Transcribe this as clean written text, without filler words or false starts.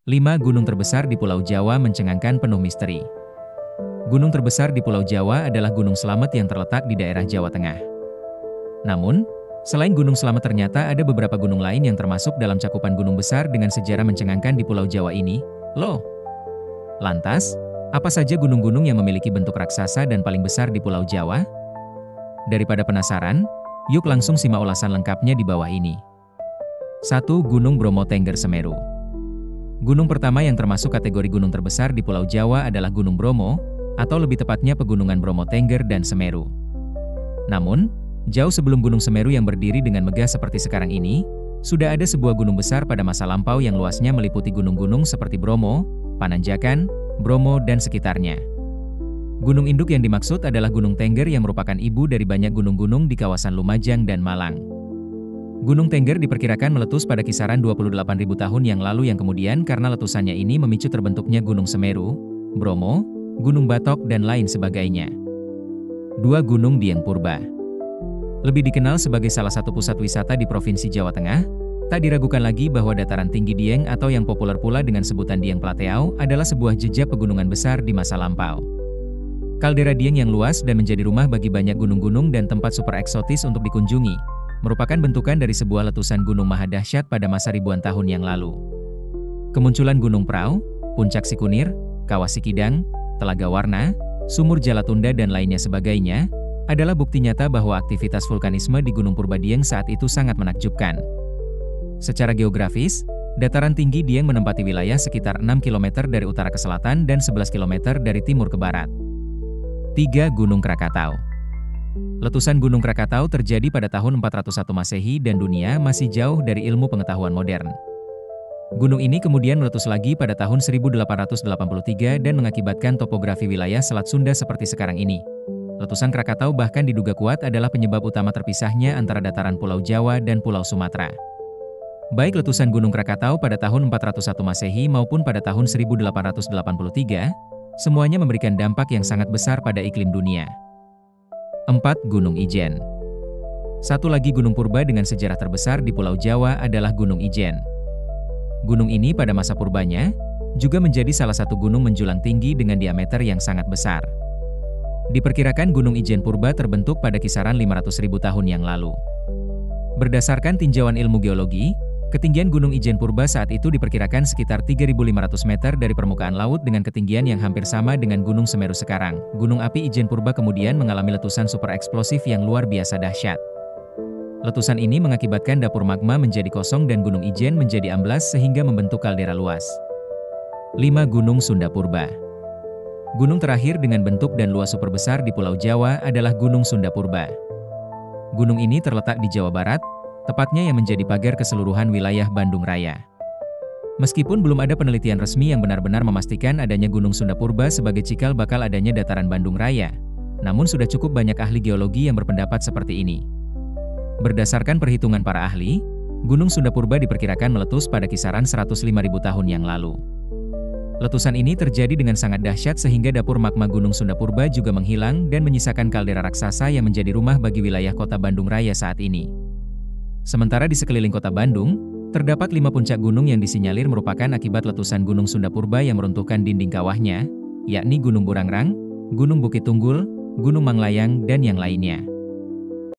5 gunung terbesar di Pulau Jawa mencengangkan penuh misteri. Gunung terbesar di Pulau Jawa adalah Gunung Slamet yang terletak di daerah Jawa Tengah. Namun, selain Gunung Slamet ternyata ada beberapa gunung lain yang termasuk dalam cakupan gunung besar dengan sejarah mencengangkan di Pulau Jawa ini, loh. Lantas, apa saja gunung-gunung yang memiliki bentuk raksasa dan paling besar di Pulau Jawa? Daripada penasaran, yuk langsung simak ulasan lengkapnya di bawah ini. 1. Gunung Bromo Tengger Semeru. Gunung pertama yang termasuk kategori gunung terbesar di Pulau Jawa adalah Gunung Bromo, atau lebih tepatnya pegunungan Bromo Tengger dan Semeru. Namun, jauh sebelum Gunung Semeru yang berdiri dengan megah seperti sekarang ini, sudah ada sebuah gunung besar pada masa lampau yang luasnya meliputi gunung-gunung seperti Bromo, Pananjakan, Bromo, dan sekitarnya. Gunung induk yang dimaksud adalah Gunung Tengger yang merupakan ibu dari banyak gunung-gunung di kawasan Lumajang dan Malang. Gunung Tengger diperkirakan meletus pada kisaran 28.000 tahun yang lalu yang kemudian karena letusannya ini memicu terbentuknya Gunung Semeru, Bromo, Gunung Batok, dan lain sebagainya. 2. Gunung Dieng Purba. Lebih dikenal sebagai salah satu pusat wisata di Provinsi Jawa Tengah, tak diragukan lagi bahwa dataran tinggi Dieng atau yang populer pula dengan sebutan Dieng Plateau adalah sebuah jejak pegunungan besar di masa lampau. Kaldera Dieng yang luas dan menjadi rumah bagi banyak gunung-gunung dan tempat super eksotis untuk dikunjungi, merupakan bentukan dari sebuah letusan gunung maha dahsyat pada masa ribuan tahun yang lalu. Kemunculan Gunung Prau, Puncak Sikunir, Kawah Sikidang, Telaga Warna, Sumur Jalatunda dan lainnya sebagainya, adalah bukti nyata bahwa aktivitas vulkanisme di Gunung Purba Dieng saat itu sangat menakjubkan. Secara geografis, dataran tinggi Dieng menempati wilayah sekitar 6 km dari utara ke selatan dan 11 km dari timur ke barat. 3. Gunung Krakatau. Letusan Gunung Krakatau terjadi pada tahun 401 Masehi dan dunia masih jauh dari ilmu pengetahuan modern. Gunung ini kemudian meletus lagi pada tahun 1883 dan mengakibatkan topografi wilayah Selat Sunda seperti sekarang ini. Letusan Krakatau bahkan diduga kuat adalah penyebab utama terpisahnya antara dataran Pulau Jawa dan Pulau Sumatera. Baik letusan Gunung Krakatau pada tahun 401 Masehi maupun pada tahun 1883, semuanya memberikan dampak yang sangat besar pada iklim dunia. 4. Gunung Ijen. Satu lagi gunung purba dengan sejarah terbesar di Pulau Jawa adalah Gunung Ijen. Gunung ini pada masa purbanya, juga menjadi salah satu gunung menjulang tinggi dengan diameter yang sangat besar. Diperkirakan Gunung Ijen Purba terbentuk pada kisaran 500.000 tahun yang lalu. Berdasarkan tinjauan ilmu geologi, ketinggian Gunung Ijen Purba saat itu diperkirakan sekitar 3.500 meter dari permukaan laut dengan ketinggian yang hampir sama dengan Gunung Semeru sekarang. Gunung api Ijen Purba kemudian mengalami letusan super eksplosif yang luar biasa dahsyat. Letusan ini mengakibatkan dapur magma menjadi kosong dan Gunung Ijen menjadi amblas sehingga membentuk kaldera luas. 5. Gunung Sunda Purba. Gunung terakhir dengan bentuk dan luas super besar di Pulau Jawa adalah Gunung Sunda Purba. Gunung ini terletak di Jawa Barat, tepatnya yang menjadi pagar keseluruhan wilayah Bandung Raya. Meskipun belum ada penelitian resmi yang benar-benar memastikan adanya Gunung Sunda Purba sebagai cikal bakal adanya dataran Bandung Raya, namun sudah cukup banyak ahli geologi yang berpendapat seperti ini. Berdasarkan perhitungan para ahli, Gunung Sunda Purba diperkirakan meletus pada kisaran 105.000 tahun yang lalu. Letusan ini terjadi dengan sangat dahsyat sehingga dapur magma Gunung Sunda Purba juga menghilang dan menyisakan kaldera raksasa yang menjadi rumah bagi wilayah kota Bandung Raya saat ini. Sementara di sekeliling kota Bandung, terdapat 5 puncak gunung yang disinyalir merupakan akibat letusan Gunung Sunda Purba yang meruntuhkan dinding kawahnya, yakni Gunung Burangrang, Gunung Bukit Tunggul, Gunung Manglayang, dan yang lainnya.